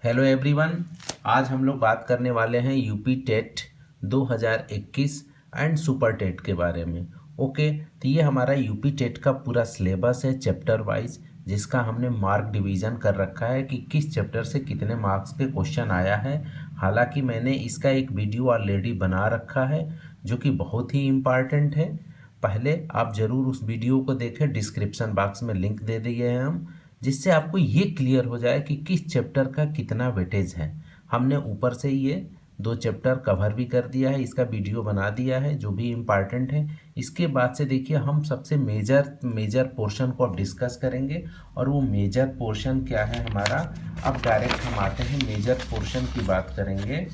Hello everyone. आज हम लोग बात करने वाले हैं UP TET 2021 and super TET के बारे में। ओके, तो ये हमारा यूपी टेट का पूरा सिलेबस है चैप्टर वाइज, जिसका हमने मार्क डिवीज़न कर रखा है कि किस चैप्टर से कितने मार्क्स के क्वेश्चन आया है। हालांकि मैंने इसका एक वीडियो ऑलरेडी बना रखा है जो कि बहुत ही इम्पॉर्टेंट है। पहले आप ज़रूर उस वीडियो को देखें, डिस्क्रिप्शन बॉक्स में लिंक दे दिए हैं हम, जिससे आपको ये क्लियर हो जाए कि किस चैप्टर का कितना वेटेज है। हमने ऊपर से ये 2 चैप्टर कवर भी कर दिया है, इसका वीडियो बना दिया है जो भी इम्पॉर्टेंट है। इसके बाद से देखिए हम सबसे मेजर पोर्शन को अब डिस्कस करेंगे, और वो मेजर पोर्शन क्या है हमारा। अब डायरेक्ट हम आते हैं मेजर पोर्शन की बात करेंगे।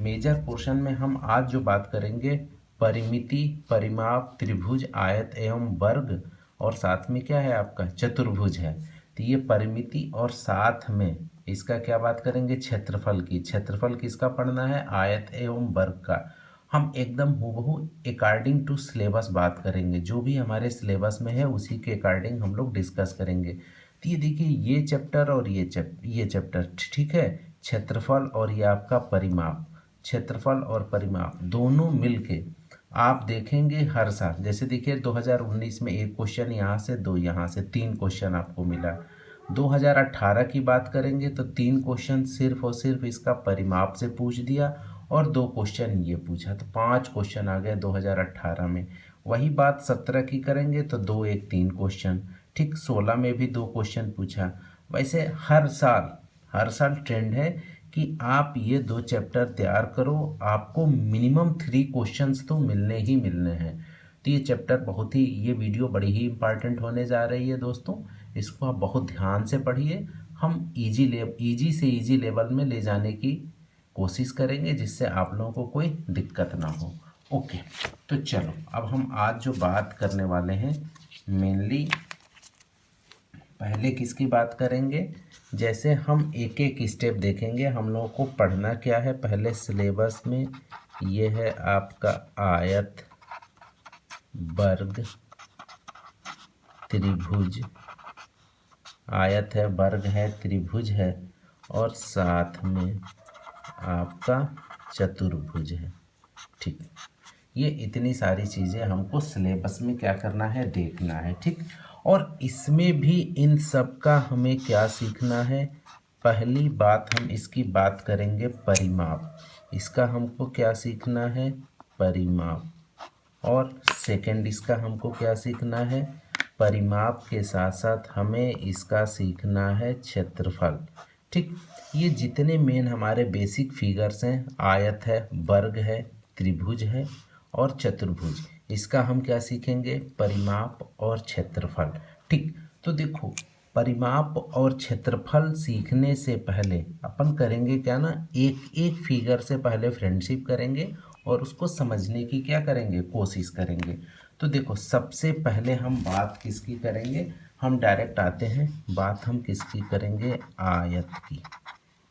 मेजर पोर्शन में हम आज जो बात करेंगे, परिमिति, परिमाप, त्रिभुज, आयत एवं वर्ग, और साथ में क्या है आपका चतुर्भुज है। तो ये परिमिति और साथ में इसका क्या बात करेंगे, क्षेत्रफल की। क्षेत्रफल किसका पढ़ना है, आयत एवं वर्ग का। हम एकदम हूबहू अकॉर्डिंग टू सिलेबस बात करेंगे, जो भी हमारे सिलेबस में है उसी के अकॉर्डिंग हम लोग डिस्कस करेंगे। तो ये देखिए, ये चैप्टर और ये चैप्टर ठीक है, क्षेत्रफल और ये आपका परिमाप। क्षेत्रफल और परिमाप दोनों मिलके आप देखेंगे हर साल, जैसे देखिए 2019 में एक क्वेश्चन यहाँ से, 2 यहाँ से, 3 क्वेश्चन आपको मिला। 2018 की बात करेंगे तो 3 क्वेश्चन सिर्फ और सिर्फ इसका परिमाप से पूछ दिया, और 2 क्वेश्चन ये पूछा, तो 5 क्वेश्चन आ गए 2018 में। वही बात 17 की करेंगे तो 2 1 3 क्वेश्चन, ठीक। 16 में भी 2 क्वेश्चन पूछा। वैसे हर साल ट्रेंड है कि आप ये 2 चैप्टर तैयार करो, आपको मिनिमम 3 क्वेश्चंस तो मिलने ही मिलने हैं। तो ये चैप्टर बहुत ही, ये वीडियो बड़ी ही इंपॉर्टेंट होने जा रही है दोस्तों, इसको आप बहुत ध्यान से पढ़िए। हम इजी से इजी लेवल में ले जाने की कोशिश करेंगे, जिससे आप लोगों को कोई दिक्कत ना हो। ओके, तो चलो अब हम आज जो बात करने वाले हैं, मेनली पहले किसकी बात करेंगे। जैसे हम एक एक स्टेप देखेंगे, हम लोगों को पढ़ना क्या है। पहले सिलेबस में ये है आपका आयत, वर्ग, त्रिभुज। आयत है, वर्ग है, त्रिभुज है, और साथ में आपका चतुर्भुज है, ठीक। ये इतनी सारी चीज़ें हमको सिलेबस में क्या करना है, देखना है, ठीक। और इसमें भी इन सब का हमें क्या सीखना है। पहली बात हम इसकी बात करेंगे परिमाप। इसका हमको क्या सीखना है, परिमाप। और सेकंड इसका हमको क्या सीखना है, परिमाप के साथ साथ हमें इसका सीखना है क्षेत्रफल, ठीक। ये जितने मेन हमारे बेसिक फिगर्स हैं, आयत है, वर्ग है, त्रिभुज है और चतुर्भुज, इसका हम क्या सीखेंगे, परिमाप और क्षेत्रफल, ठीक। तो देखो, परिमाप और क्षेत्रफल सीखने से पहले अपन करेंगे क्या ना, एक एक फिगर से पहले फ्रेंडशिप करेंगे और उसको समझने की क्या करेंगे, कोशिश करेंगे। तो देखो, सबसे पहले हम बात किसकी करेंगे, हम डायरेक्ट आते हैं, बात हम किसकी करेंगे, आयत की,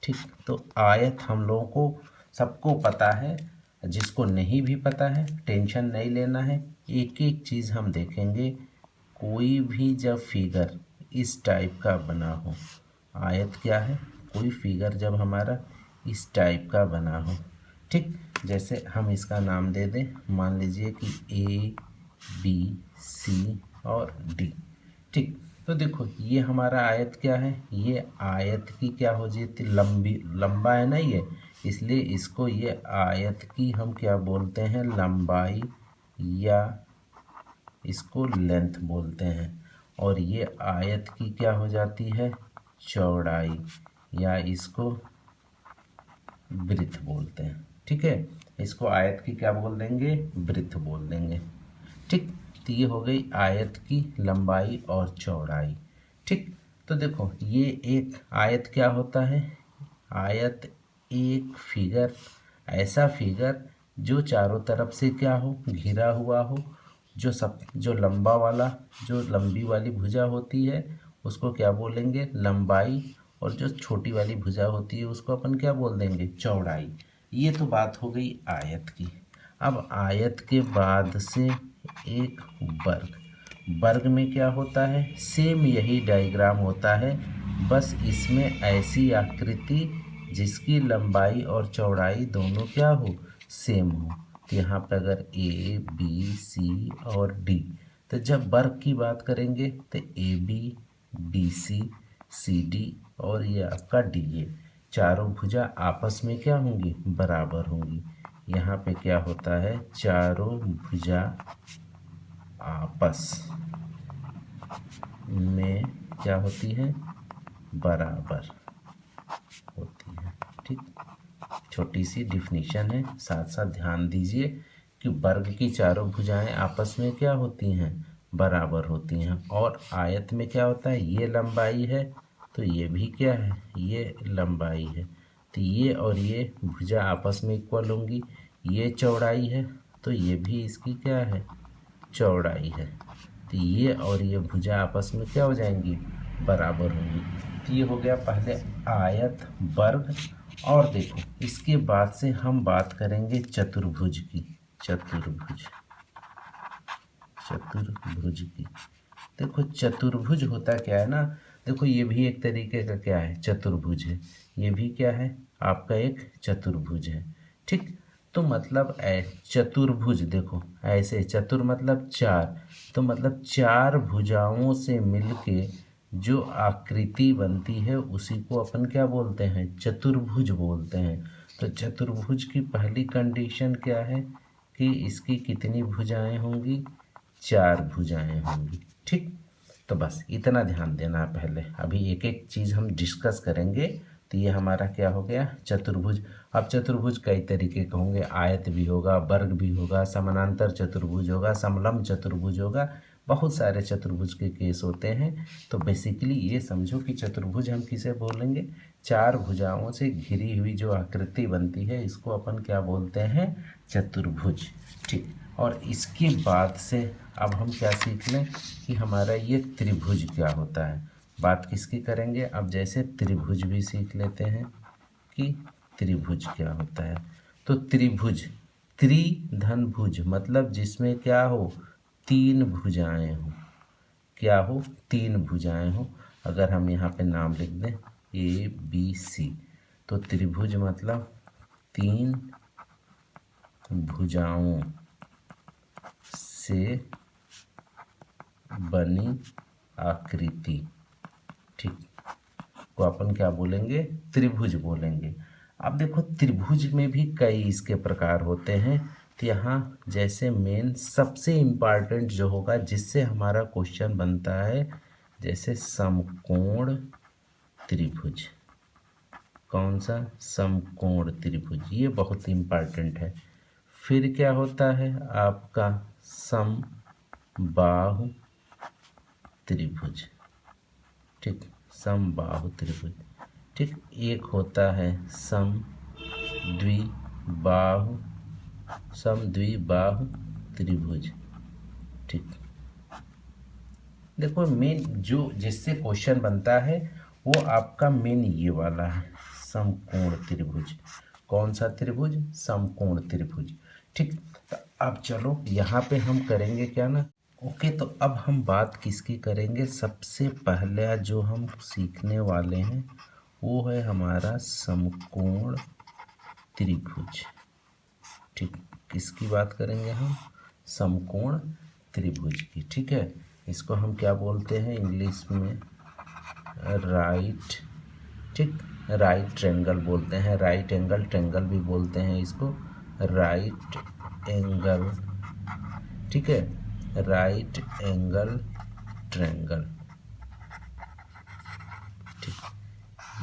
ठीक। तो आयत हम लोगों को सबको पता है, जिसको नहीं भी पता है टेंशन नहीं लेना है। एक एक चीज़ हम देखेंगे। कोई भी जब फिगर इस टाइप का बना हो, आयत क्या है, कोई फिगर जब हमारा इस टाइप का बना हो, ठीक। जैसे हम इसका नाम दे दें, मान लीजिए कि ABC और D, ठीक। तो देखो, ये हमारा आयत क्या है, ये आयत की क्या हो जाती, लंबा है ना ये, इसलिए इसको ये आयत की हम क्या बोलते हैं, लंबाई, या इसको लेंथ बोलते हैं। और ये आयत की क्या हो जाती है, चौड़ाई, या इसको वृत्त बोलते हैं, ठीक है। इसको आयत की क्या बोल देंगे, वृत्त बोल देंगे, ठीक। तो ये हो गई आयत की लंबाई और चौड़ाई, ठीक। तो देखो, ये एक आयत क्या होता है, आयत एक फिगर, ऐसा फिगर जो चारों तरफ से क्या हो, घिरा हुआ हो। जो लंबा वाला, जो लंबी वाली भुजा होती है उसको क्या बोलेंगे, लंबाई, और जो छोटी वाली भुजा होती है उसको अपन क्या बोल देंगे, चौड़ाई। ये तो बात हो गई आयत की। अब आयत के बाद से एक वर्ग। वर्ग में क्या होता है, सेम यही डायग्राम होता है, बस इसमें ऐसी आकृति जिसकी लंबाई और चौड़ाई दोनों क्या हो, सेम हो। तो यहाँ पर अगर ए बी सी और डी, तो जब वर्ग की बात करेंगे तो ए बी सी डी और ये आपका डी, ये चारों भुजा आपस में क्या होंगी, बराबर होंगी। यहाँ पे क्या होता है, चारों भुजा आपस में क्या होती है, बराबर होती है। ठीक, छोटी सी डिफिनीशन है, साथ साथ ध्यान दीजिए कि वर्ग की चारों भुजाएं आपस में क्या होती हैं, बराबर होती हैं। और आयत में क्या होता है, ये लंबाई है तो ये भी क्या है, ये लंबाई है, तो ये और ये भुजा आपस में इक्वल होंगी। ये चौड़ाई है तो ये भी इसकी क्या है, चौड़ाई है, तो ये और ये भुजा आपस में क्या हो जाएंगी, बराबर होंगी। तो ये हो गया पहले आयत, वर्ग। और देखो इसके बाद से हम बात करेंगे चतुर्भुज की। चतुर्भुज, चतुर्भुज की देखो चतुर्भुज होता क्या है ना, देखो ये भी एक तरीके का क्या है, चतुर्भुज है। ये भी क्या है, आपका एक चतुर्भुज है। ठीक, तो मतलब चतुर्भुज देखो ऐसे, चतुर मतलब चार, तो मतलब चार भुजाओं से मिलके जो आकृति बनती है उसी को अपन क्या बोलते हैं, चतुर्भुज बोलते हैं। तो चतुर्भुज की पहली कंडीशन क्या है कि इसकी कितनी भुजाएं होंगी, चार भुजाएं होंगी। ठीक, तो बस इतना ध्यान देना है पहले, अभी एक एक चीज़ हम डिस्कस करेंगे। तो ये हमारा क्या हो गया, चतुर्भुज। अब चतुर्भुज कई तरीके के होंगे, आयत भी होगा, वर्ग भी होगा, समानांतर चतुर्भुज होगा, समलंब चतुर्भुज होगा, बहुत सारे चतुर्भुज के केस होते हैं। तो बेसिकली ये समझो कि चतुर्भुज हम किसे बोलेंगे, चार भुजाओं से घिरी हुई जो आकृति बनती है इसको अपन क्या बोलते हैं, चतुर्भुज। ठीक, और इसके बाद से अब हम क्या सीख लें कि हमारा ये त्रिभुज क्या होता है। बात किसकी करेंगे, अब जैसे त्रिभुज भी सीख लेते हैं कि त्रिभुज क्या होता है। तो त्रिभुज, त्रिधन भुज मतलब जिसमें क्या हो, तीन भुजाएं हो, क्या हो, तीन भुजाएं हो। अगर हम यहाँ पे नाम लिख दें ए बी सी, तो त्रिभुज मतलब तीन भुजाओं से बनी आकृति, ठीक, को अपन क्या बोलेंगे, त्रिभुज बोलेंगे। अब देखो त्रिभुज में भी कई इसके प्रकार होते हैं। तो यहाँ जैसे मेन सबसे इम्पॉर्टेंट जो होगा जिससे हमारा क्वेश्चन बनता है, जैसे समकोण त्रिभुज। कौन सा, समकोण त्रिभुज, ये बहुत इम्पॉर्टेंट है। फिर क्या होता है आपका समबाहु त्रिभुज। ठीक, समबाहु त्रिभुज। ठीक, एक होता है समद्विबाहु, समद्विबाहु त्रिभुज। ठीक, देखो मेन जो जिससे क्वेश्चन बनता है वो आपका मेन ये वाला है, समकोण त्रिभुज। कौन सा त्रिभुज, समकोण त्रिभुज। ठीक, तो अब चलो यहाँ पे हम करेंगे क्या ना, ओके, तो अब हम बात किसकी करेंगे, सबसे पहला जो हम सीखने वाले हैं वो है हमारा समकोण त्रिभुज। ठीक, किसकी बात करेंगे हम, समकोण त्रिभुज की। ठीक है, इसको हम क्या बोलते हैं इंग्लिश में, राइट, ठीक, राइट ट्रायंगल बोलते हैं, राइट एंगल ट्रायंगल भी बोलते हैं इसको, राइट एंगल, ठीक है, राइट एंगल ट्रायंगल। ठीक,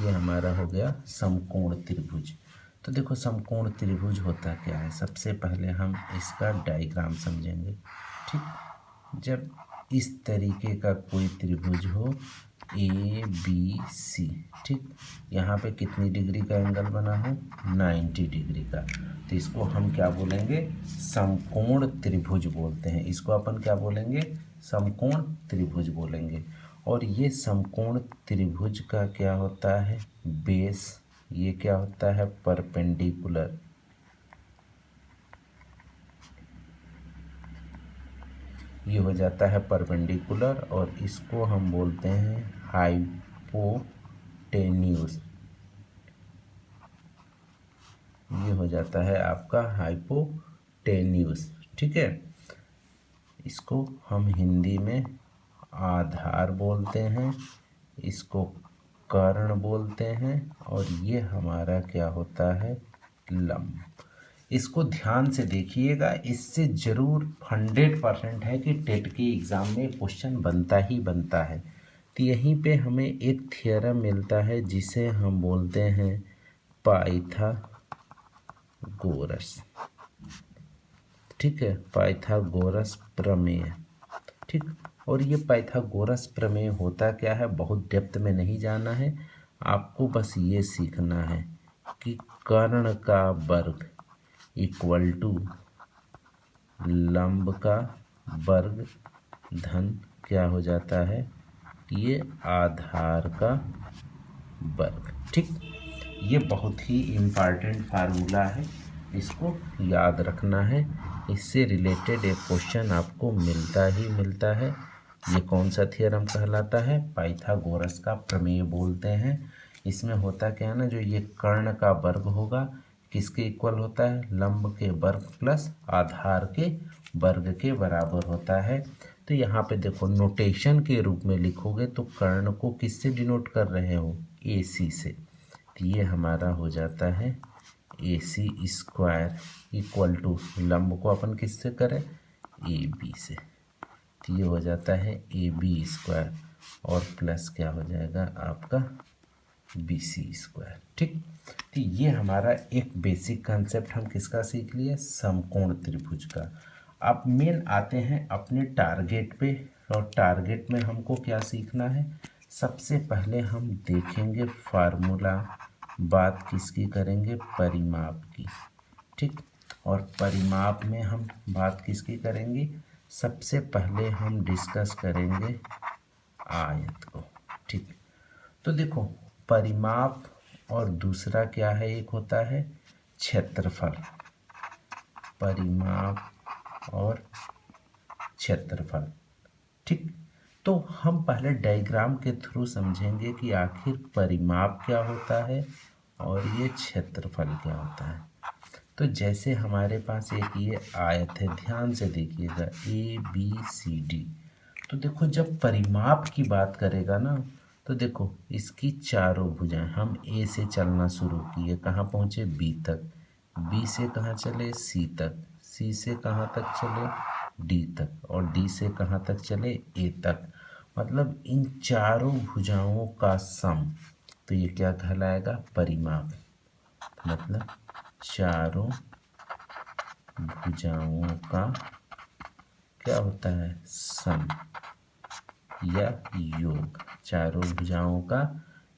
ये हमारा हो गया समकोण त्रिभुज। तो देखो समकोण त्रिभुज होता क्या है, सबसे पहले हम इसका डायग्राम समझेंगे। ठीक, जब इस तरीके का कोई त्रिभुज हो ए बी सी, ठीक, यहाँ पे कितनी डिग्री का एंगल बना हो, 90 डिग्री का, तो इसको हम क्या बोलेंगे, समकोण त्रिभुज बोलते हैं। इसको अपन क्या बोलेंगे, समकोण त्रिभुज बोलेंगे। और ये समकोण त्रिभुज का क्या होता है, बेस, ये क्या होता है, परपेंडिकुलर, ये हो जाता है परपेंडिकुलर, और इसको हम बोलते हैं हाइपोटेन्यूस। ये हो जाता है आपका हाइपोटेन्यूस। ठीक है, इसको हम हिंदी में आधार बोलते हैं, इसको कर्ण बोलते हैं, और ये हमारा क्या होता है, लंब। इसको ध्यान से देखिएगा, इससे ज़रूर 100% है कि टेट के एग्ज़ाम में क्वेश्चन बनता ही बनता है। तो यहीं पे हमें एक थ्योरम मिलता है जिसे हम बोलते हैं पाइथागोरस। ठीक है, पाइथागोरस प्रमेय। ठीक, और ये पाइथागोरस प्रमेय होता क्या है, बहुत डेप्थ में नहीं जाना है आपको, बस ये सीखना है कि कर्ण का वर्ग इक्वल टू लंब का वर्ग धन क्या हो जाता है, ये आधार का वर्ग। ठीक, ये बहुत ही इम्पॉर्टेंट फार्मूला है, इसको याद रखना है, इससे रिलेटेड एक क्वेश्चन आपको मिलता ही मिलता है। ये कौन सा थ्योरम कहलाता है, पाइथागोरस का प्रमेय बोलते हैं। इसमें होता क्या है ना, जो ये कर्ण का वर्ग होगा किसके इक्वल होता है, लंब के वर्ग प्लस आधार के वर्ग के बराबर होता है। तो यहाँ पे देखो नोटेशन के रूप में लिखोगे तो कर्ण को किससे डिनोट कर रहे हो, ए सी से। तो ये हमारा हो जाता है ए सी स्क्वायर इक्वल टू लंब को अपन किससे करें, ए बी से। तो ये हो जाता है ए बी स्क्वायर और प्लस क्या हो जाएगा आपका बी सी स्क्वायर। ठीक, तो ये हमारा एक बेसिक कंसेप्ट हम किसका सीख लिए, समकोण त्रिभुज का। अब मेन आते हैं अपने टारगेट पे, और टारगेट में हमको क्या सीखना है, सबसे पहले हम देखेंगे फार्मूला, बात किसकी करेंगे, परिमाप की। ठीक, और परिमाप में हम बात किसकी करेंगे, सबसे पहले हम डिस्कस करेंगे आयत को। ठीक, तो देखो परिमाप और दूसरा क्या है, एक होता है क्षेत्रफल, परिमाप और क्षेत्रफल। ठीक, तो हम पहले डायग्राम के थ्रू समझेंगे कि आखिर परिमाप क्या होता है और ये क्षेत्रफल क्या होता है। तो जैसे हमारे पास एक ये आयत है, ध्यान से देखिएगा ए बी सी डी। तो देखो जब परिमाप की बात करेगा ना, तो देखो इसकी चारों भुजाएं, हम ए से चलना शुरू किए, कहाँ पहुँचे, बी तक, बी से कहाँ चले, सी तक, सी से कहाँ तक चले, डी तक, और डी से कहाँ तक चले, ए तक। मतलब इन चारों भुजाओं का सम, तो ये क्या कहलाएगा, परिमाप। मतलब चारों भुजाओं का क्या होता है, सम या योग, चारों भुजाओं का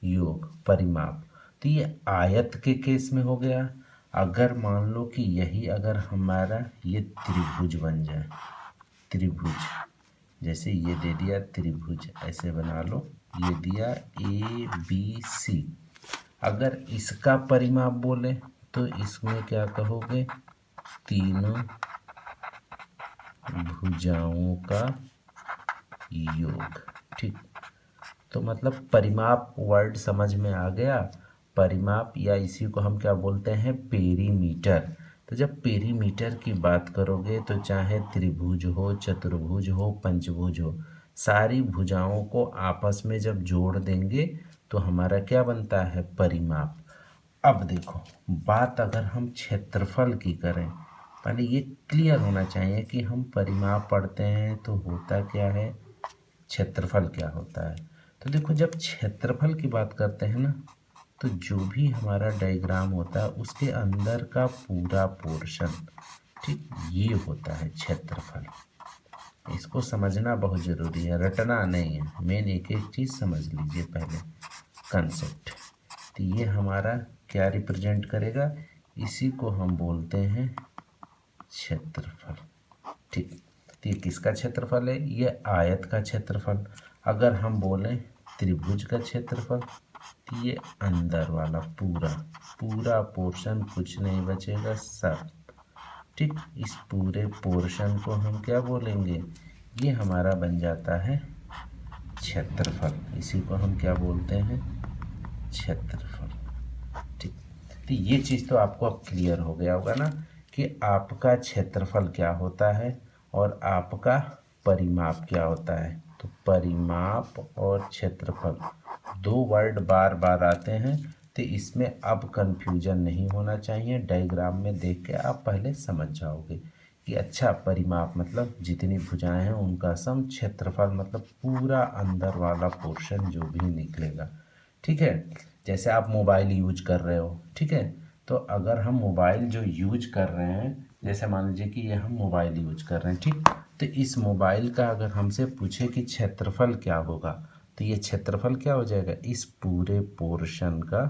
योग, परिमाप। तो ये आयत के केस में हो गया। अगर मान लो कि यही अगर हमारा ये त्रिभुज बन जाए, त्रिभुज जैसे ये दे दिया त्रिभुज, ऐसे बना लो, ये दिया ए बी सी, अगर इसका परिमाप बोले तो इसमें क्या कहोगे, तीनों भुजाओं का योग। ठीक, तो मतलब परिमाप वर्ड समझ में आ गया, परिमाप या इसी को हम क्या बोलते हैं, पेरीमीटर। तो जब पेरीमीटर की बात करोगे तो चाहे त्रिभुज हो, चतुर्भुज हो, पंचभुज हो, सारी भुजाओं को आपस में जब जोड़ देंगे तो हमारा क्या बनता है, परिमाप। अब देखो बात अगर हम क्षेत्रफल की करें, पहले ये क्लियर होना चाहिए कि हम परिमाप पढ़ते हैं तो होता क्या है, क्षेत्रफल क्या होता है। तो देखो जब क्षेत्रफल की बात करते हैं ना, तो जो भी हमारा डायग्राम होता है उसके अंदर का पूरा पोर्शन, ठीक, ये होता है क्षेत्रफल। इसको समझना बहुत ज़रूरी है, रटना नहीं है, मेन एक एक चीज़ समझ लीजिए पहले, कंसेप्ट। तो ये हमारा क्या रिप्रेजेंट करेगा, इसी को हम बोलते हैं क्षेत्रफल। ठीक, तो ये किसका क्षेत्रफल है, ये आयत का क्षेत्रफल। अगर हम बोलें त्रिभुज का क्षेत्रफल, तो ये अंदर वाला पूरा पूरा पोर्शन, कुछ नहीं बचेगा, सब। ठीक, इस पूरे पोर्शन को हम क्या बोलेंगे, ये हमारा बन जाता है क्षेत्रफल। इसी को हम क्या बोलते हैं, क्षेत्रफल। ठीक, तो ये चीज़ तो आपको अब क्लियर हो गया होगा ना कि आपका क्षेत्रफल क्या होता है और आपका परिमाप क्या होता है। तो परिमाप और क्षेत्रफल दो वर्ड बार बार आते हैं, तो इसमें अब कंफ्यूजन नहीं होना चाहिए। डायग्राम में देख के आप पहले समझ जाओगे कि अच्छा परिमाप मतलब जितनी भुजाएं हैं उनका सम, क्षेत्रफल मतलब पूरा अंदर वाला पोर्शन जो भी निकलेगा। ठीक है, जैसे आप मोबाइल यूज कर रहे हो, ठीक है, तो अगर हम मोबाइल जो यूज कर रहे हैं, जैसे मान लीजिए कि ये हम मोबाइल यूज कर रहे हैं, ठीक, तो इस मोबाइल का अगर हमसे पूछे कि क्षेत्रफल क्या होगा, तो ये क्षेत्रफल क्या हो जाएगा, इस पूरे पोर्शन का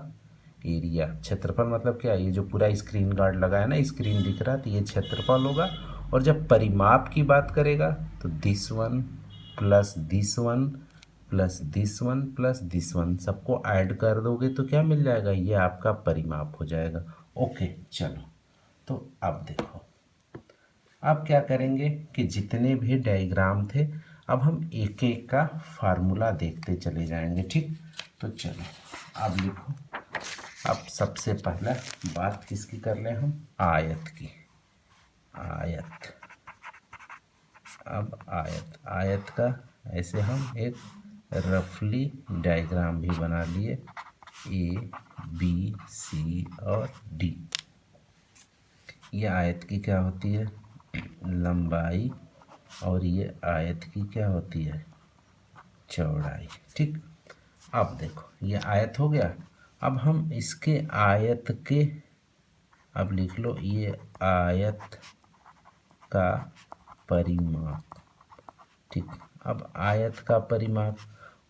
एरिया। क्षेत्रफल मतलब क्या है, ये जो पूरा स्क्रीन गार्ड लगा है ना, स्क्रीन दिख रहा है, तो ये क्षेत्रफल होगा। और जब परिमाप की बात करेगा तो this one plus this one plus this one plus this one सबको ऐड कर दोगे तो क्या मिल जाएगा, ये आपका परिमाप हो जाएगा। ओके चलो, तो अब देखो, अब क्या करेंगे कि जितने भी डायग्राम थे अब हम एक एक का फार्मूला देखते चले जाएंगे। ठीक, तो चलो अब लिखो। अब सबसे पहला बात किसकी कर लें हम, आयत की। आयत, अब आयत, आयत का ऐसे हम एक रफली डायग्राम भी बना लिए, ए बी सी और डी। ये आयत की क्या होती है, लंबाई, और ये आयत की क्या होती है, चौड़ाई। ठीक, अब देखो ये आयत हो गया। अब हम इसके आयत के, अब लिख लो ये आयत का परिमाप। ठीक, अब आयत का परिमाप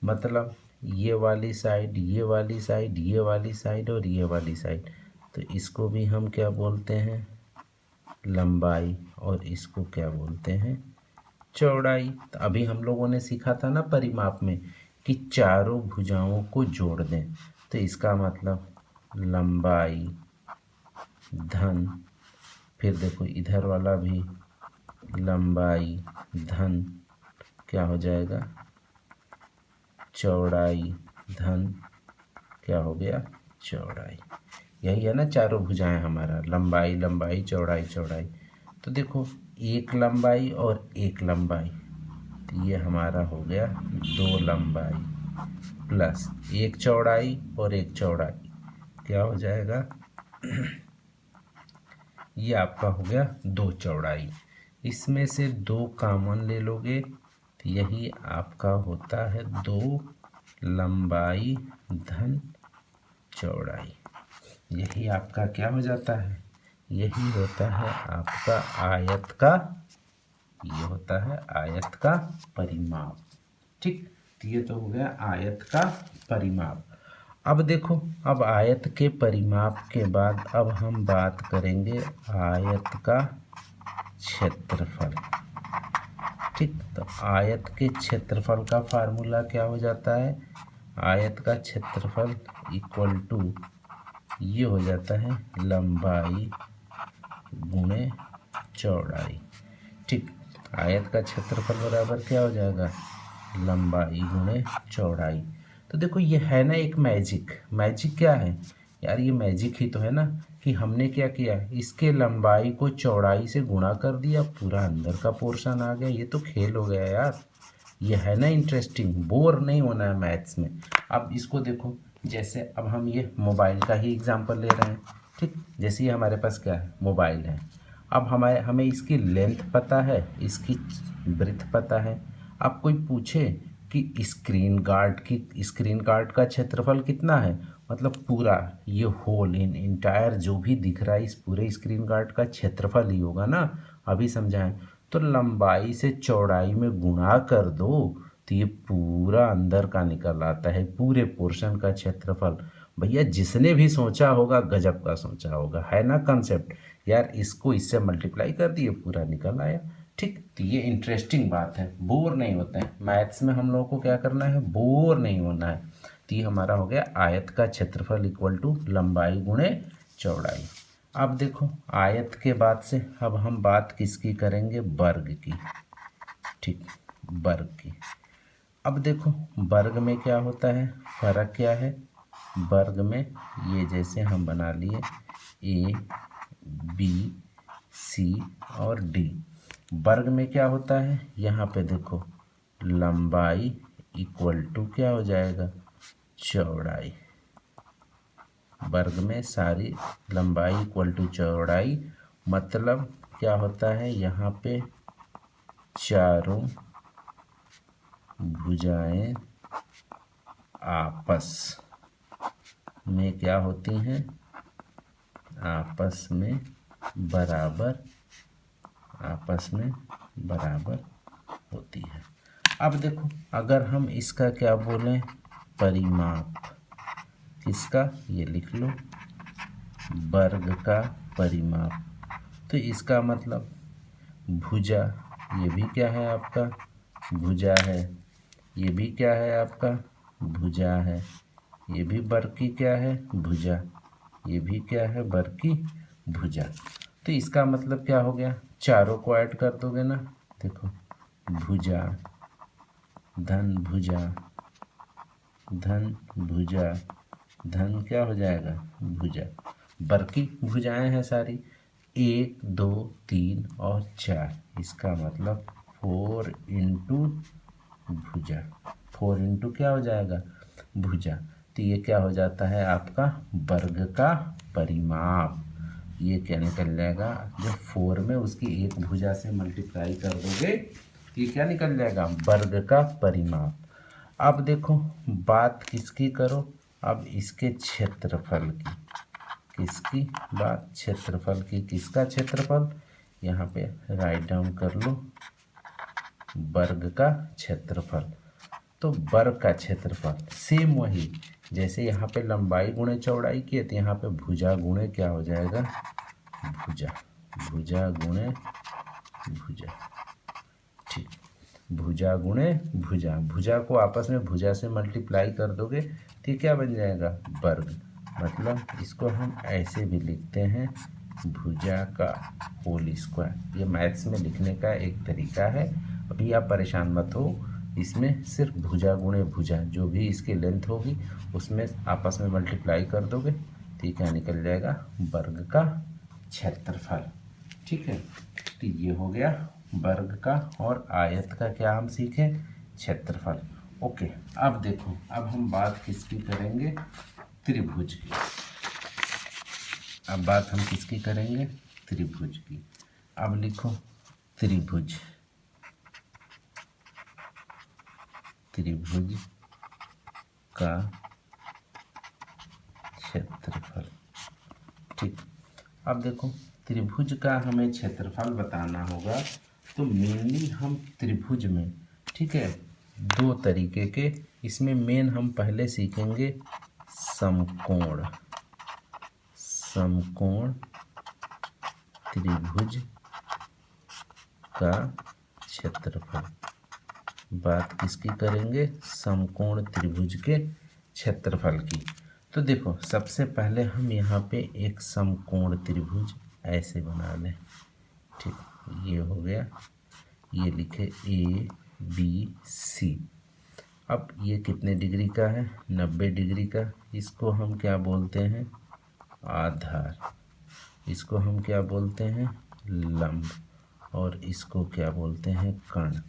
मतलब ये वाली साइड, ये वाली साइड, ये वाली साइड और ये वाली साइड, तो इसको भी हम क्या बोलते हैं, लंबाई, और इसको क्या बोलते हैं, चौड़ाई। तो अभी हम लोगों ने सीखा था ना परिमाप में कि चारों भुजाओं को जोड़ दें, तो इसका मतलब लंबाई धन, फिर देखो इधर वाला भी लंबाई धन क्या हो जाएगा, चौड़ाई धन क्या हो गया, चौड़ाई। यही है ना चारों भुजाएं हमारा, लंबाई लंबाई चौड़ाई चौड़ाई। तो देखो एक लंबाई और एक लंबाई, तो ये हमारा हो गया दो लंबाई, प्लस एक चौड़ाई और एक चौड़ाई क्या हो जाएगा, ये आपका हो गया दो चौड़ाई। इसमें से दो कामन ले लोगे तो यही आपका होता है दो लंबाई धन चौड़ाई। यही आपका क्या हो जाता है, यही होता है आपका आयत का, ये होता है आयत का परिमाप। ठीक, तो ये तो हो गया आयत का परिमाप। अब देखो, अब आयत के परिमाप के बाद अब हम बात करेंगे आयत का क्षेत्रफल। ठीक, तो आयत के क्षेत्रफल का फार्मूला क्या हो जाता है, आयत का क्षेत्रफल इक्वल टू ये हो जाता है लंबाई गुणे चौड़ाई। ठीक, आयत का क्षेत्रफल बराबर क्या हो जाएगा, लंबाई गुणे चौड़ाई। तो देखो ये है ना एक मैजिक। मैजिक क्या है यार, ये मैजिक ही तो है ना कि हमने क्या किया, इसके लंबाई को चौड़ाई से गुणा कर दिया, पूरा अंदर का पोर्शन आ गया। ये तो खेल हो गया यार, ये है ना इंटरेस्टिंग, बोर नहीं होना है मैथ्स में। अब इसको देखो, जैसे अब हम ये मोबाइल का ही एग्जांपल ले रहे हैं। ठीक, जैसे ये हमारे पास क्या है, मोबाइल है। अब हमें इसकी लेंथ पता है, इसकी ब्रेथ पता है। अब कोई पूछे कि स्क्रीन गार्ड का क्षेत्रफल कितना है, मतलब पूरा ये होल इन इंटायर जो भी दिख रहा है इस पूरे स्क्रीन गार्ड का क्षेत्रफल ही होगा ना। अभी समझाएं, तो लंबाई से चौड़ाई में गुणा कर दो तो ये पूरा अंदर का निकल आता है, पूरे पोर्शन का क्षेत्रफल। भैया जिसने भी सोचा होगा गजब का सोचा होगा, है ना कंसेप्ट यार। इसको इससे मल्टीप्लाई कर दिए, पूरा निकल आया। ठीक, तो ये इंटरेस्टिंग बात है, बोर नहीं होते हैं मैथ्स में। हम लोगों को क्या करना है, बोर नहीं होना है। तो ये हमारा हो गया आयत का क्षेत्रफल इक्वल टू लंबाई गुणे चौड़ाई। अब देखो आयत के बाद से अब हम बात किसकी करेंगे, वर्ग की। ठीक, वर्ग की। अब देखो वर्ग में क्या होता है, फर्क क्या है, वर्ग में ये जैसे हम बना लिए ए बी सी और डी। वर्ग में क्या होता है, यहाँ पे देखो लंबाई इक्वल टू क्या हो जाएगा, चौड़ाई। वर्ग में सारी लंबाई इक्वल टू चौड़ाई, मतलब क्या होता है, यहाँ पे चारों भुजाएं आपस में क्या होती हैं, आपस में बराबर होती है। अब देखो अगर हम इसका क्या बोलें, परिमाप, किसका, ये लिख लो, वर्ग का परिमाप। तो इसका मतलब भुजा, ये भी क्या है आपका, भुजा है, ये भी क्या है आपका, भुजा है, ये भी वर्ग की क्या है, भुजा, ये भी क्या है, वर्ग की भुजा। तो इसका मतलब क्या हो गया, चारों को ऐड कर दोगे ना, देखो भुजा धन भुजा धन भुजा धन क्या हो जाएगा, भुजा। वर्ग की भुजाएं हैं सारी, 1 2 3 और 4, इसका मतलब 4 इंटू भुजा, 4 इंटू क्या हो जाएगा, भुजा। तो ये क्या हो जाता है आपका वर्ग का परिमाप। ये क्या निकल जाएगा, जो 4 में उसकी एक भुजा से मल्टीप्लाई कर दोगे, ये क्या निकल जाएगा, वर्ग का परिमाप। अब देखो बात किसकी करो, अब इसके क्षेत्रफल की, किसकी बात, क्षेत्रफल की। किसका क्षेत्रफल, यहाँ पे राइट डाउन कर लो, वर्ग का क्षेत्रफल। तो वर्ग का क्षेत्रफल सेम वही, जैसे यहाँ पे लंबाई गुणे चौड़ाई की है, तो यहाँ पे भुजा गुणे क्या हो जाएगा, भुजा, भुजा गुणे भुजा, ठीक, भुजा गुणे भुजा। भुजा को आपस में भुजा से मल्टीप्लाई कर दोगे तो ये क्या बन जाएगा, वर्ग। मतलब इसको हम ऐसे भी लिखते हैं, भुजा का होल स्क्वायर। ये मैथ्स में लिखने का एक तरीका है, अभी आप परेशान मत हो। इसमें सिर्फ भुजा गुणे भुजा, जो भी इसकी लेंथ होगी उसमें आपस में मल्टीप्लाई कर दोगे तो ये क्या निकल जाएगा, वर्ग का क्षेत्रफल। ठीक है, तो ये हो गया वर्ग का, और आयत का क्या हम सीखे, क्षेत्रफल। ओके, अब देखो अब हम बात किसकी करेंगे, त्रिभुज की। अब बात हम किसकी करेंगे, त्रिभुज की। अब लिखो त्रिभुज, त्रिभुज का क्षेत्रफल। ठीक, अब देखो त्रिभुज का हमें क्षेत्रफल बताना होगा, तो मेनली हम त्रिभुज में, ठीक है, 2 तरीके के, इसमें मेन हम पहले सीखेंगे समकोण, समकोण त्रिभुज का क्षेत्रफल। बात किसकी करेंगे, समकोण त्रिभुज के क्षेत्रफल की। तो देखो सबसे पहले हम यहाँ पे एक समकोण त्रिभुज ऐसे बना लें, ठीक, ये हो गया, ये लिखे ए बी सी। अब ये कितने डिग्री का है, 90 डिग्री का। इसको हम क्या बोलते हैं, आधार, इसको हम क्या बोलते हैं, लंब, और इसको क्या बोलते हैं, कर्ण।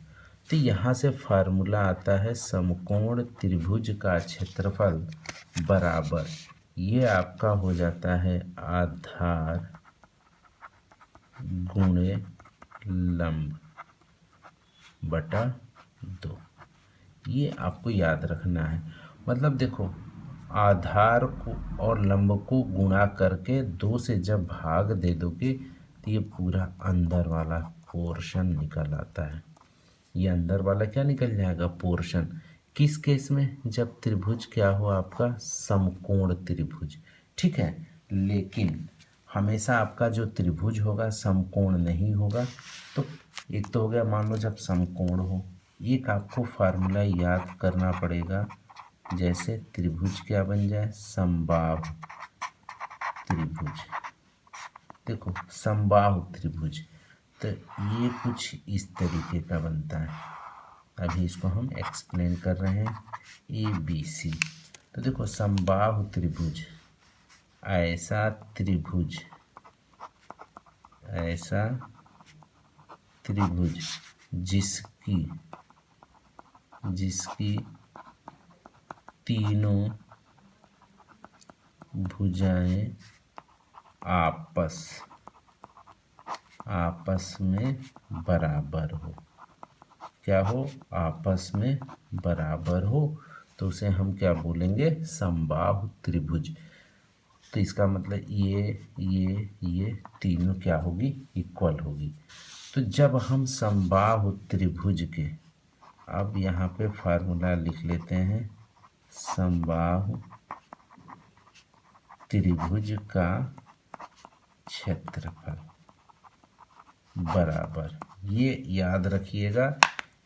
तो यहाँ से फार्मूला आता है समकोण त्रिभुज का क्षेत्रफल बराबर, ये आपका हो जाता है आधार गुणे लंब बटा 2। ये आपको याद रखना है। मतलब देखो आधार को और लंब को गुणा करके 2 से जब भाग दे दोगे तो ये पूरा अंदर वाला पोर्शन निकल आता है। ये अंदर वाला क्या निकल जाएगा, पोर्शन। किस केस में, जब त्रिभुज क्या हो आपका, समकोण त्रिभुज। ठीक है, लेकिन हमेशा आपका जो त्रिभुज होगा समकोण नहीं होगा। तो एक तो हो गया, मान लो जब समकोण हो, एक आपको फार्मूला याद करना पड़ेगा, जैसे त्रिभुज क्या बन जाए, समबाहु त्रिभुज। देखो समबाहु त्रिभुज, तो ये कुछ इस तरीके का बनता है। अभी इसको हम एक्सप्लेन कर रहे हैं, ए बी सी। तो देखो समबाहु त्रिभुज, ऐसा त्रिभुज, ऐसा त्रिभुज जिसकी तीनों भुजाएं आपस में बराबर हो। क्या हो? आपस में बराबर हो, तो उसे हम क्या बोलेंगे? समबाहु त्रिभुज। तो इसका मतलब ये तीनों क्या होगी? इक्वल होगी। तो जब हम समबाहु त्रिभुज के, अब यहाँ पे फार्मूला लिख लेते हैं, समबाहु त्रिभुज का क्षेत्रफल बराबर, ये याद रखिएगा,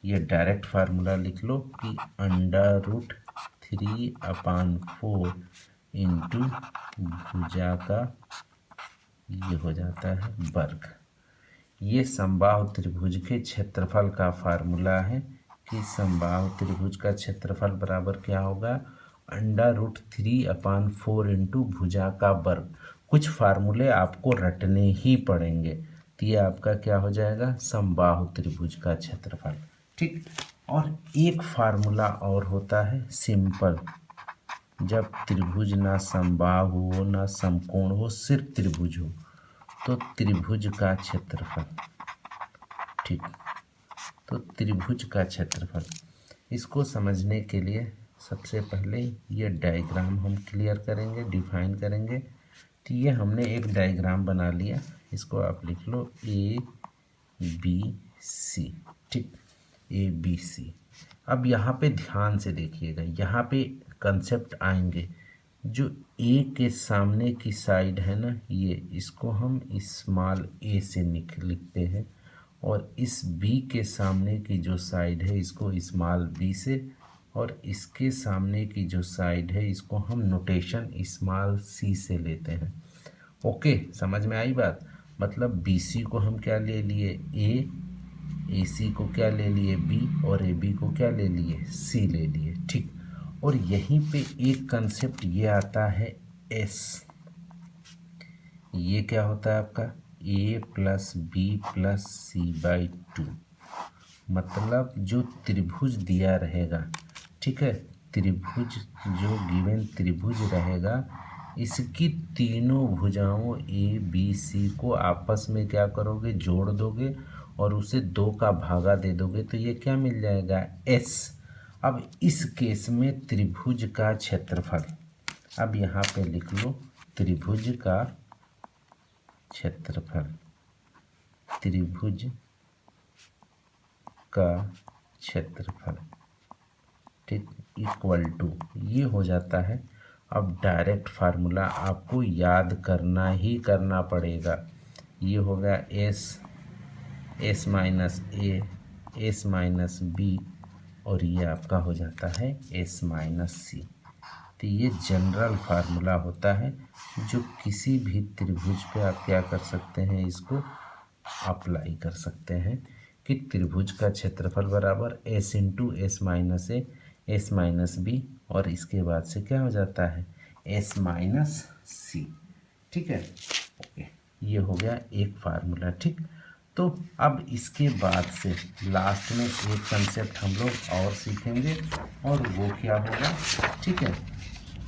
ये डायरेक्ट फार्मूला लिख लो कि √3/4 इंटू भुजा का ये हो जाता है वर्ग। ये समबाहु त्रिभुज के क्षेत्रफल का फार्मूला है कि समबाहु त्रिभुज का क्षेत्रफल बराबर क्या होगा? √3/4 इंटू भुजा का वर्ग। कुछ फार्मूले आपको रटने ही पड़ेंगे, तो ये आपका क्या हो जाएगा? समबाहु त्रिभुज का क्षेत्रफल। ठीक। और एक फार्मूला और होता है सिंपल, जब त्रिभुज ना समबाहु हो ना समकोण हो, सिर्फ त्रिभुज हो, तो त्रिभुज का क्षेत्रफल। ठीक। तो त्रिभुज का क्षेत्रफल, इसको समझने के लिए सबसे पहले ये डायग्राम हम क्लियर करेंगे, डिफाइन करेंगे। तो ये हमने एक डायग्राम बना लिया, इसको आप लिख लो ABC। ठीक, ABC। अब यहाँ पे ध्यान से देखिएगा, यहाँ पे कंसेप्ट आएंगे। जो ए के सामने की साइड है ना, ये इसको हम स्मॉल a से लिखते हैं, और इस बी के सामने की जो साइड है इसको स्मॉल b से, और इसके सामने की जो साइड है इसको हम नोटेशन स्मॉल c से लेते हैं। ओके, समझ में आई बात? मतलब BC को हम क्या ले लिए? A, AC को क्या ले लिए? B, और AB को क्या ले लिए? C ले लिए। ठीक। और यहीं पे एक कंसेप्ट ये आता है S। ये क्या होता है आपका? A + B + C/2। मतलब जो त्रिभुज दिया रहेगा, ठीक है, त्रिभुज जो गिवन त्रिभुज रहेगा, इसकी तीनों भुजाओं ABC को आपस में क्या करोगे? जोड़ दोगे, और उसे 2 का भागा दे दोगे, तो ये क्या मिल जाएगा? S। अब इस केस में त्रिभुज का क्षेत्रफल, अब यहाँ पे लिख लो त्रिभुज का क्षेत्रफल, त्रिभुज का क्षेत्रफल, ठीक, इक्वल टू ये हो जाता है। अब डायरेक्ट फार्मूला आपको याद करना ही करना पड़ेगा। ये हो गया S - A, S - B, और ये आपका हो जाता है S - C। तो ये जनरल फार्मूला होता है जो किसी भी त्रिभुज पे आप क्या कर सकते हैं? इसको अप्लाई कर सकते हैं कि त्रिभुज का क्षेत्रफल बराबर S × S - A, S - B, और इसके बाद से क्या हो जाता है? S - C। ठीक है, ओके, ये हो गया एक फार्मूला। ठीक। तो अब इसके बाद से लास्ट में एक कंसेप्ट हम लोग और सीखेंगे, और वो क्या होगा? ठीक है,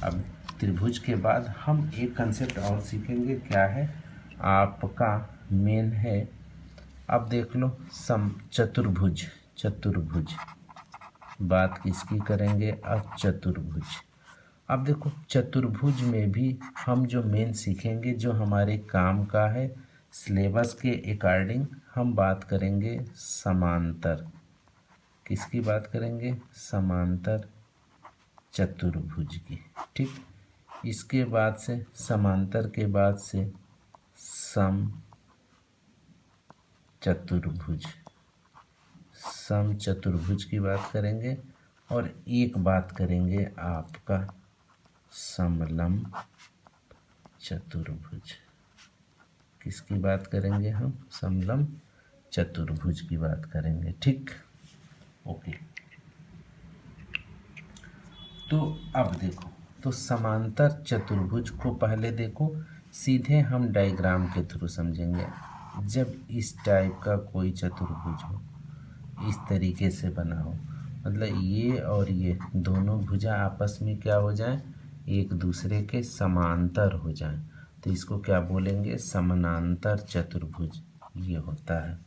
अब त्रिभुज के बाद हम एक कंसेप्ट और सीखेंगे, क्या है आपका? मेन है, अब देख लो, चतुर्भुज। चतुर्भुज बात किसकी करेंगे? अब चतुर्भुज। अब देखो चतुर्भुज में भी हम जो मेन सीखेंगे, जो हमारे काम का है, सिलेबस के अकॉर्डिंग हम बात करेंगे समांतर। किसकी बात करेंगे? समांतर चतुर्भुज की। ठीक। इसके बाद से समांतर के बाद से सम चतुर्भुज, सम चतुर्भुज की बात करेंगे, और एक बात करेंगे आपका समलंब चतुर्भुज। किसकी बात करेंगे हम? समलंब चतुर्भुज की बात करेंगे। ठीक, ओके। तो अब देखो, तो समांतर चतुर्भुज को पहले देखो, सीधे हम डायग्राम के थ्रू समझेंगे। जब इस टाइप का कोई चतुर्भुज हो, इस तरीके से बना हो, मतलब ये और ये दोनों भुजा आपस में क्या हो जाए, एक दूसरे के समांतर हो जाए, तो इसको क्या बोलेंगे, समानांतर चतुर्भुज ये होता है।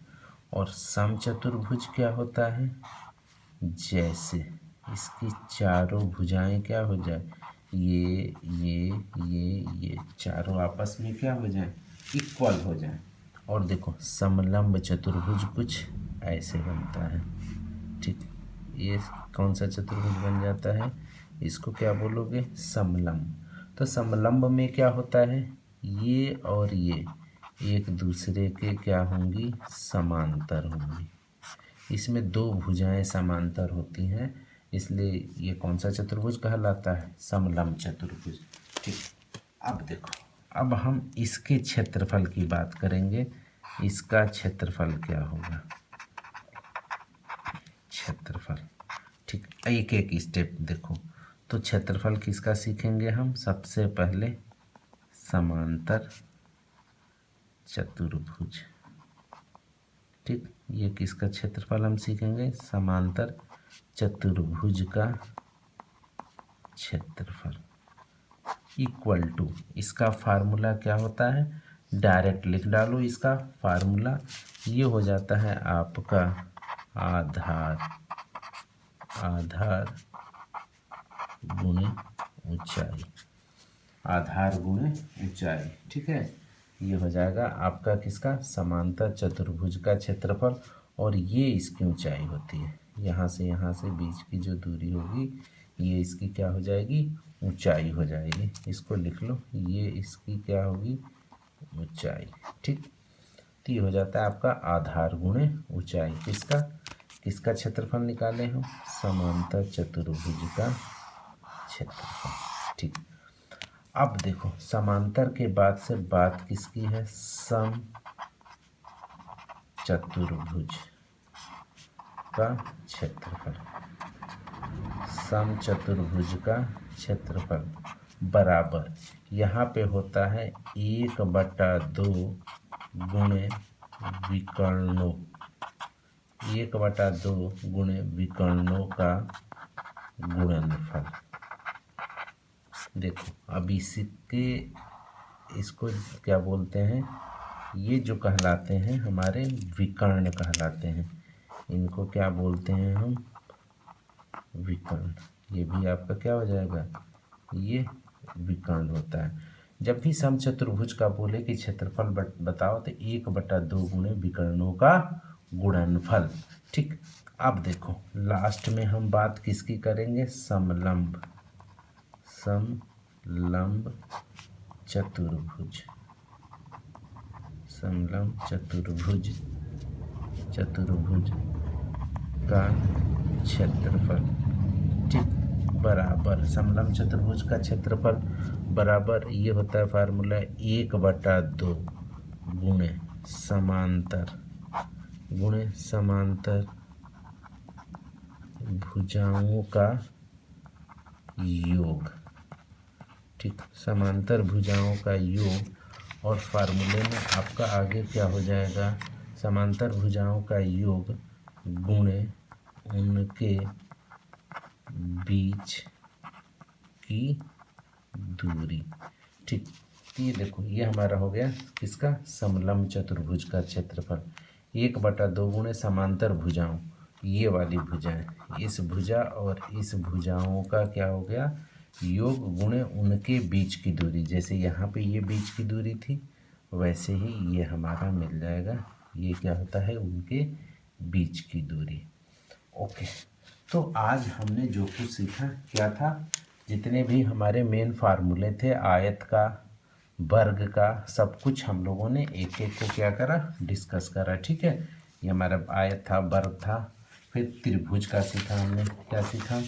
और समचतुर्भुज क्या होता है, जैसे इसकी चारों भुजाएं क्या हो जाए, ये चारों आपस में क्या हो जाए, इक्वल हो जाए। और देखो समलंब चतुर्भुज कुछ ऐसे बनता है, ठीक। ये कौन सा चतुर्भुज बन जाता है, इसको क्या बोलोगे, समलंब। तो समलंब में क्या होता है, ये और ये एक दूसरे के क्या होंगी, समांतर होंगी। इसमें दो भुजाएं समांतर होती हैं, इसलिए ये कौन सा चतुर्भुज कहलाता है, समलंब चतुर्भुज, ठीक। अब देखो, अब हम इसके क्षेत्रफल की बात करेंगे। इसका क्षेत्रफल क्या होगा, क्षेत्रफल, ठीक। एक एक स्टेप देखो। तो क्षेत्रफल किसका सीखेंगे हम, सबसे पहले समांतर चतुर्भुज, ठीक। ये किसका क्षेत्रफल हम सीखेंगे, समांतर चतुर्भुज का क्षेत्रफल इक्वल टू, इसका फार्मूला क्या होता है, डायरेक्ट लिख डालो इसका फार्मूला, ये हो जाता है आपका आधार गुणे ऊंचाई, आधार गुणे ऊंचाई, ठीक है। ये हो जाएगा आपका किसका, समांतर चतुर्भुज का क्षेत्रफल। और ये इसकी ऊंचाई होती है, यहाँ से बीच की जो दूरी होगी, ये इसकी क्या हो जाएगी, ऊंचाई हो जाएगी। इसको लिख लो, ये इसकी क्या होगी, ऊंचाई, ठीक। तो ये हो जाता है आपका आधार गुणे ऊंचाई, किसका क्षेत्रफल निकाले हम, समांतर चतुर्भुज का क्षेत्रफल, ठीक। अब देखो समांतर के बाद से बात किसकी है, सम चतुर्भुज का क्षेत्रफल, सम चतुर्भुज का क्षेत्रफल बराबर, यहाँ पे होता है 1/2 गुणे विकर्णों, 1/2 गुणे विकर्णों का गुणनफल। देखो अब इसको क्या बोलते हैं, ये जो कहलाते हैं हमारे विकर्ण कहलाते हैं, इनको क्या बोलते हैं हम, विकर्ण। ये भी आपका क्या हो जाएगा, ये विकर्ण होता है। जब भी समचतुर्भुज का बोले कि क्षेत्रफल बताओ, तो 1/2 गुणे विकर्णों का गुणनफल, ठीक। अब देखो लास्ट में हम बात किसकी करेंगे, समलंब चतुर्भुज, समलंब चतुर्भुज का क्षेत्रफल, ठीक, बराबर, समलंब चतुर्भुज का क्षेत्रफल बराबर, ये होता है फार्मूला 1/2 गुणे समांतर भुजाओं का योग, ठीक, समांतर भुजाओं का योग। और फार्मूले में आपका आगे क्या हो जाएगा, समांतर भुजाओं का योग गुणे उनके बीच की दूरी, ठीक। ये देखो ये हमारा हो गया किसका, समलंब चतुर्भुज का क्षेत्रफल। 1/2 गुणे समांतर भुजाओं, ये वाली भुजाएं, इस भुजा और इस भुजाओं का क्या हो गया, योग गुणे उनके बीच की दूरी। जैसे यहाँ पे ये बीच की दूरी थी, वैसे ही ये हमारा मिल जाएगा, ये क्या होता है, उनके बीच की दूरी। ओके, तो आज हमने जो कुछ सीखा क्या था, जितने भी हमारे मेन फार्मूले थे, आयत का, वर्ग का, सब कुछ हम लोगों ने एक एक को क्या करा, डिस्कस करा, ठीक है। ये हमारा आयत था, वर्ग था, फिर त्रिभुज का सीखा हमने, क्या सीखा,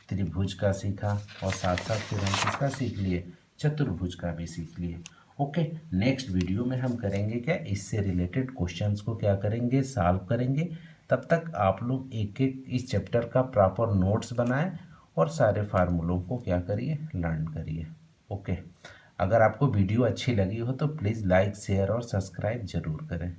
त्रिभुज का सीखा, और साथ साथ फिर हम किसका सीख लिए, चतुर्भुज का भी सीख लिए। ओके, नेक्स्ट वीडियो में हम करेंगे क्या, इससे रिलेटेड क्वेश्चंस को क्या करेंगे, सॉल्व करेंगे। तब तक आप लोग एक एक इस चैप्टर का प्रॉपर नोट्स बनाएं और सारे फार्मूलों को क्या करिए, लर्न करिए। ओके, अगर आपको वीडियो अच्छी लगी हो तो प्लीज़ लाइक शेयर और सब्सक्राइब ज़रूर करें।